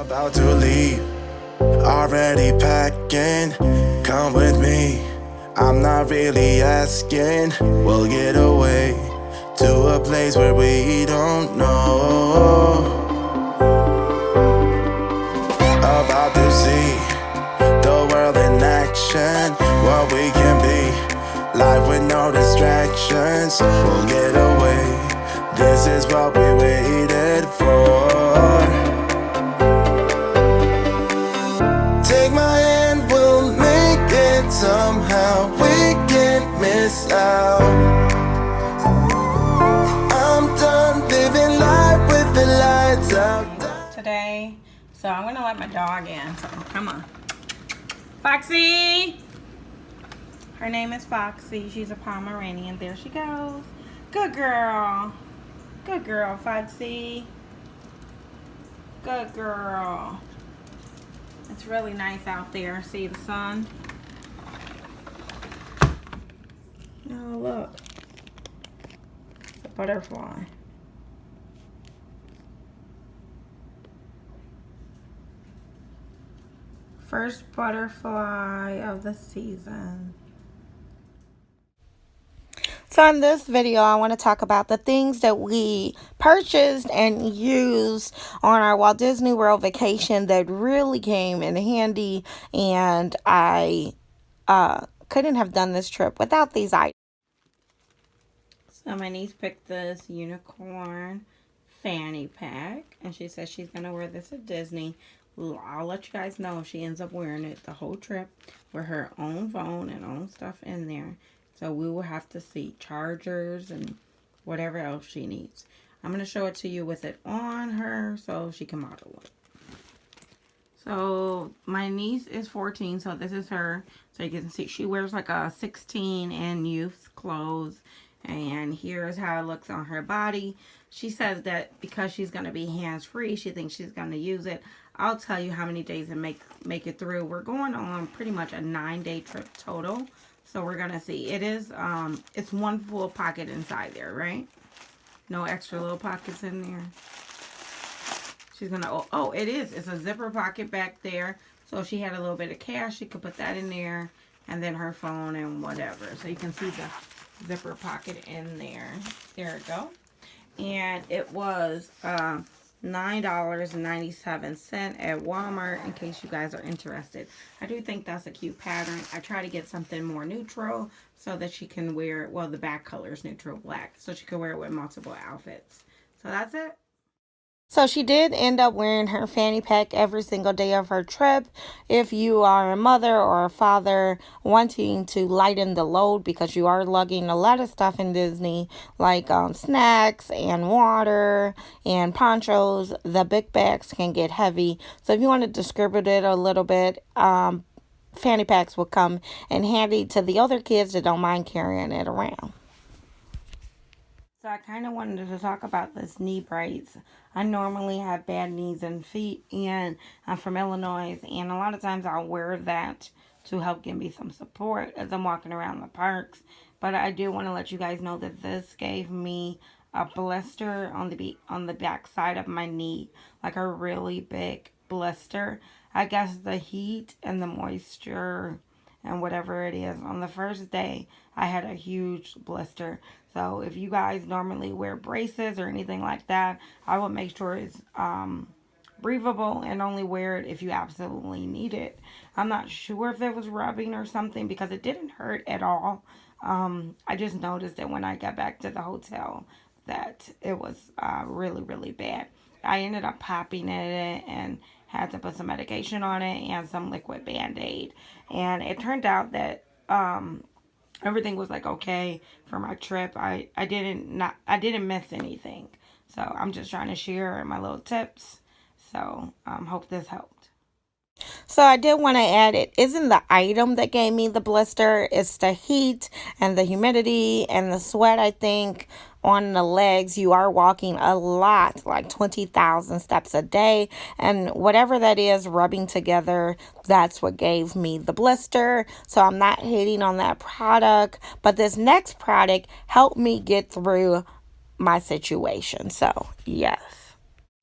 About to leave, already packing. Come with me, I'm not really asking. We'll get away to a place where we don't know. About to see the world in action, what we can be, life with no distractions. We'll get away, this is what we waited for. Take my hand, we'll make it somehow. We can't miss out. I'm done living life with the lights out. Today, so I'm gonna let my dog in. So come on, Foxy. Her name is Foxy. She's a Pomeranian. There she goes. Good girl. Good girl, Foxy. Good girl. It's really nice out there. See the sun? Oh, look. It's a butterfly. First butterfly of the season. So in this video, I want to talk about the things that we purchased and used on our Walt Disney World vacation that really came in handy, and I couldn't have done this trip without these items. So my niece picked this unicorn fanny pack, and she says she's going to wear this at Disney. I'll let you guys know if she ends up wearing it the whole trip with her own phone and own stuff in there. So we will have to see chargers and whatever else she needs. I'm going to show it to you with it on her so she can model it. So my niece is 14, so this is her. So you can see she wears like a 16 in youth clothes. And here's how it looks on her body. She says that because she's going to be hands-free, she thinks she's going to use it. I'll tell you how many days and make it through. We're going on pretty much a 9-day trip total. So we're going to see. It is, it's one full pocket inside there, right? No extra little pockets in there. She's going to, oh, it is. It's a zipper pocket back there. So if she had a little bit of cash, she could put that in there. And then her phone and whatever. So you can see the zipper pocket in there. There we go. And it was $9.97 at Walmart, in case you guys are interested. I do think that's a cute pattern. I try to get something more neutral so that she can wear, well, the back color is neutral black, so she can wear it with multiple outfits. So that's it. So she did end up wearing her fanny pack every single day of her trip. If you are a mother or a father wanting to lighten the load because you are lugging a lot of stuff in Disney, like snacks and water and ponchos, the big bags can get heavy. So if you want to distribute it a little bit, fanny packs will come in handy to the other kids that don't mind carrying it around. So I kind of wanted to talk about this knee brace. I normally have bad knees and feet, and I'm from Illinois, and a lot of times I'll wear that to help give me some support as I'm walking around the parks. But I do want to let you guys know that this gave me a blister on the back side of my knee, like a really big blister. I guess the heat and the moisture and whatever it is. On the first day, I had a huge blister. So if you guys normally wear braces or anything like that, I would make sure it's breathable and only wear it if you absolutely need it. I'm not sure if it was rubbing or something because it didn't hurt at all. I just noticed that when I got back to the hotel that it was really, really bad. I ended up popping it and had to put some medication on it and some liquid Band-Aid. And it turned out that everything was like okay for my trip. I didn't miss anything. So I'm just trying to share my little tips. So hope this helped. So I did want to add, it isn't the item that gave me the blister. It's the heat and the humidity and the sweat, I think, on the legs. You are walking a lot, like 20,000 steps a day. And whatever that is rubbing together, that's what gave me the blister. So I'm not hating on that product. But this next product helped me get through my situation. So, yes.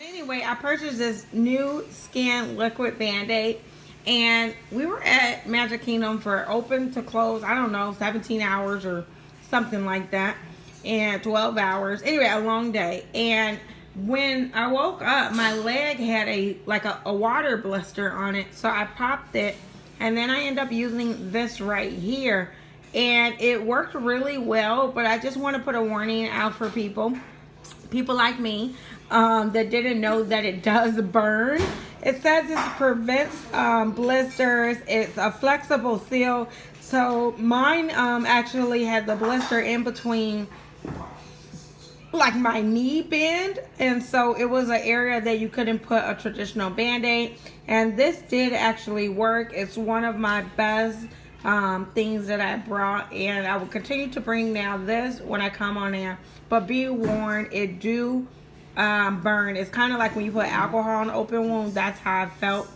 Anyway, I purchased this new skin liquid Band-Aid, and we were at Magic Kingdom for open to close, I don't know, 17 hours or something like that, and 12 hours. Anyway, a long day. And when I woke up, my leg had a water blister on it, so I popped it, and then I ended up using this right here, and it worked really well. But I just want to put a warning out for people like me, that didn't know that it does burn. It says it prevents blisters. It's a flexible seal. So mine actually had the blister in between like my knee bend, and so it was an area that you couldn't put a traditional Band-Aid, and this did actually work. It's one of my best things that I brought, and I will continue to bring now this when I come on air. But be warned, it do burn. It's kind of like when you put alcohol on an open wound. That's how I felt.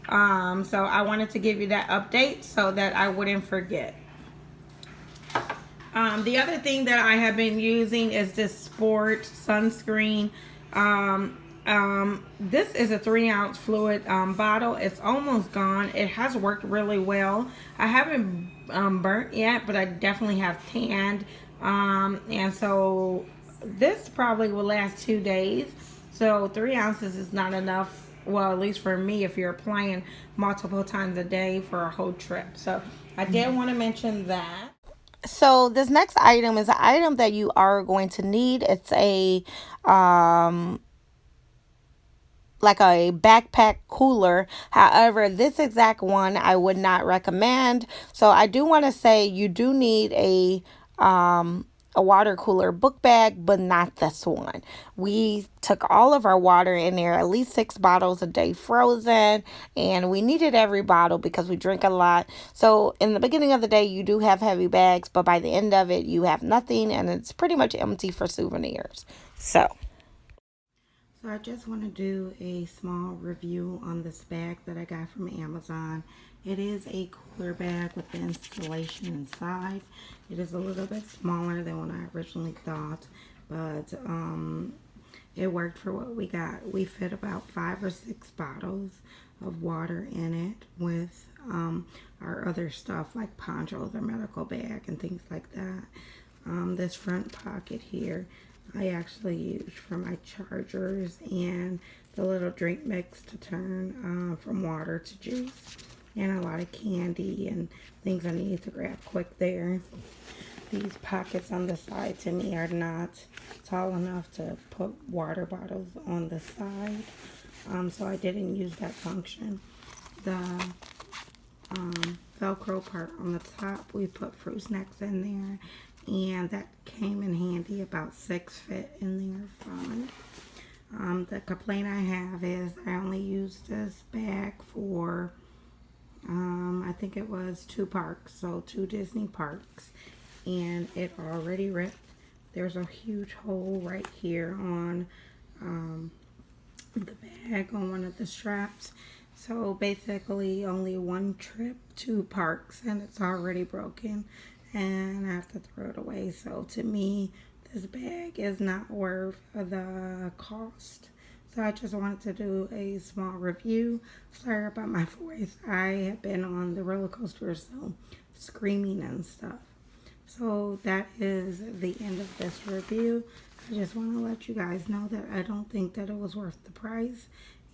So I wanted to give you that update so that I wouldn't forget. The other thing that I have been using is this Sport sunscreen. This is a 3-ounce fluid bottle. It's almost gone. It has worked really well. I haven't burnt yet, but I definitely have tanned. And so this probably will last 2 days. So 3 ounces is not enough. Well, at least for me, if you're applying multiple times a day for a whole trip. So I did want to mention that. So this next item is an item that you are going to need. It's a like a backpack cooler. However, this exact one I would not recommend. So I do want to say you do need a water cooler book bag, but not this one. We took all of our water in there, at least 6 bottles a day frozen, and we needed every bottle because we drink a lot. So in the beginning of the day, you do have heavy bags, but by the end of it, you have nothing, and it's pretty much empty for souvenirs. So I just want to do a small review on this bag that I got from Amazon. It is a cooler bag with the installation inside. It is a little bit smaller than what I originally thought, but it worked for what we got. We fit about 5 or 6 bottles of water in it with our other stuff like ponchos or medical bag and things like that. This front pocket here I actually used for my chargers and the little drink mix to turn from water to juice, and a lot of candy and things I need to grab quick there. These pockets on the side to me are not tall enough to put water bottles on the side, so I didn't use that function. The Velcro part on the top, we put fruit snacks in there, and that came in handy. About 6 fit in there fine. The complaint I have is I only used this bag for I think it was 2 parks, so 2 Disney parks, and it already ripped. There's a huge hole right here on the bag on one of the straps. So basically only 1 trip, 2 parks, and it's already broken, and I have to throw it away. So to me, this bag is not worth the cost. So I just wanted to do a small review. Sorry about my voice. I have been on the roller coaster, so screaming and stuff. So that is the end of this review. I just want to let you guys know that I don't think that it was worth the price,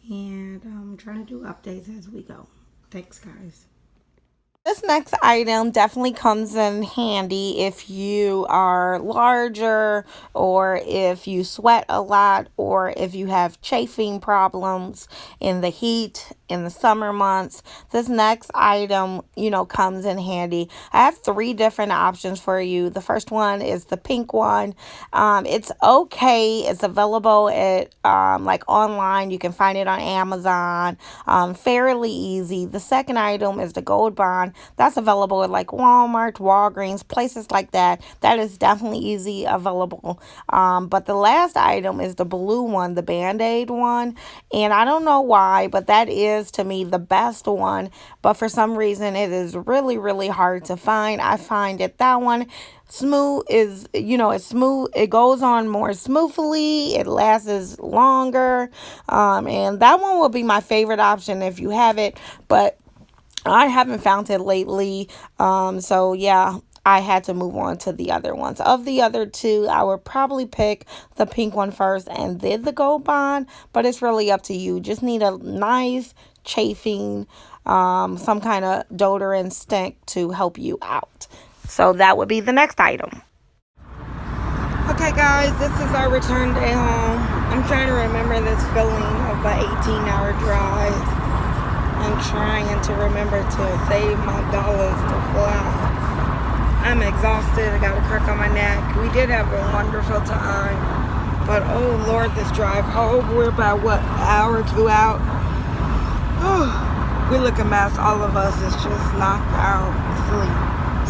and I'm trying to do updates as we go. Thanks, guys. This next item definitely comes in handy if you are larger, or if you sweat a lot, or if you have chafing problems in the heat in the summer months. This next item, comes in handy. I have 3 different options for you. The first one is the pink one. It's okay. It's available at like online. You can find it on Amazon. Fairly easy. The second item is the Gold Bond. That's available at like Walmart, Walgreens, places like that. That is definitely easy available. But the last item is the blue one, the Band-Aid one. And I don't know why, but that is to me the best one. But for some reason, it is really, really hard to find. I find that one smooth is, it's smooth. It goes on more smoothly. It lasts longer. And that one will be my favorite option if you have it. But I haven't found it lately. So yeah, I had to move on to the other ones. Of the other two, I would probably pick the pink one first and then the Gold Bond, but it's really up to you. Just need a nice chafing, some kind of deodorant stick to help you out. So that would be the next item. Okay guys, this is our return day home. I'm trying to remember this feeling of the 18-hour drive. I'm trying to remember to save my dollars to fly. I'm exhausted. I got a crack on my neck. We did have a wonderful time. But oh Lord, this drive home, we're about an hour, 2 out. We look a mess. All of us is just knocked out asleep.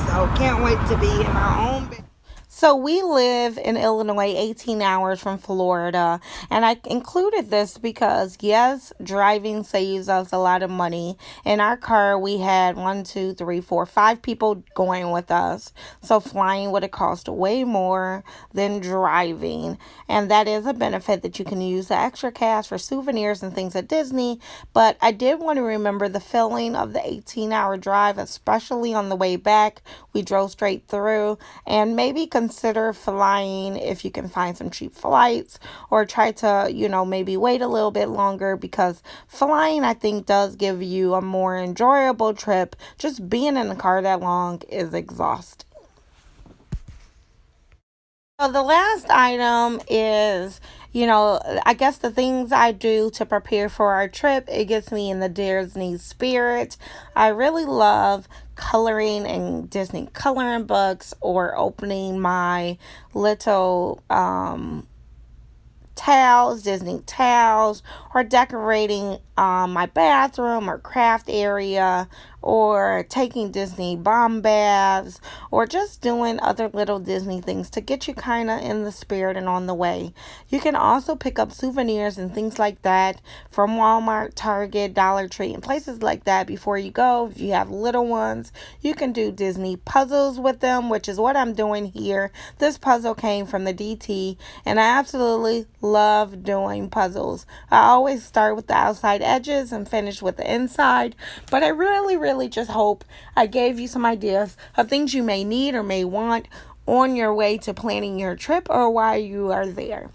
So can't wait to be in our own bed. So we live in Illinois, 18 hours from Florida, and I included this because, yes, driving saves us a lot of money. In our car, we had 5 people going with us, so flying would have cost way more than driving, and that is a benefit that you can use the extra cash for souvenirs and things at Disney, but I did want to remember the feeling of the 18-hour drive, especially on the way back. We drove straight through, and maybe consider flying if you can find some cheap flights, or try to, maybe wait a little bit longer, because flying, I think, does give you a more enjoyable trip. Just being in the car that long is exhausting. So the last item is, I guess the things I do to prepare for our trip. It gets me in the Disney spirit. I really love coloring in Disney coloring books, or opening my little Disney towels, or decorating my bathroom or craft area, or taking Disney bomb baths, or just doing other little Disney things to get you kind of in the spirit and on the way. You can also pick up souvenirs and things like that from Walmart, Target, Dollar Tree, and places like that before you go. If you have little ones, you can do Disney puzzles with them, which is what I'm doing here. This puzzle came from the DT, and I absolutely love doing puzzles. I always start with the outside edges and finish with the inside, but I really just hope I gave you some ideas of things you may need or may want on your way to planning your trip, or while you are there.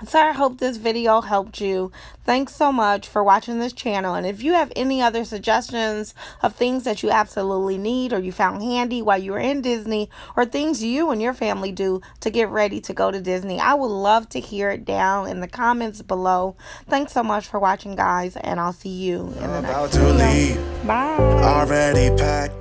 So I hope this video helped you. Thanks so much for watching this channel. And if you have any other suggestions of things that you absolutely need, or you found handy while you were in Disney, or things you and your family do to get ready to go to Disney, I would love to hear it down in the comments below. Thanks so much for watching, guys, and I'll see you in the next video. Bye. Already packed.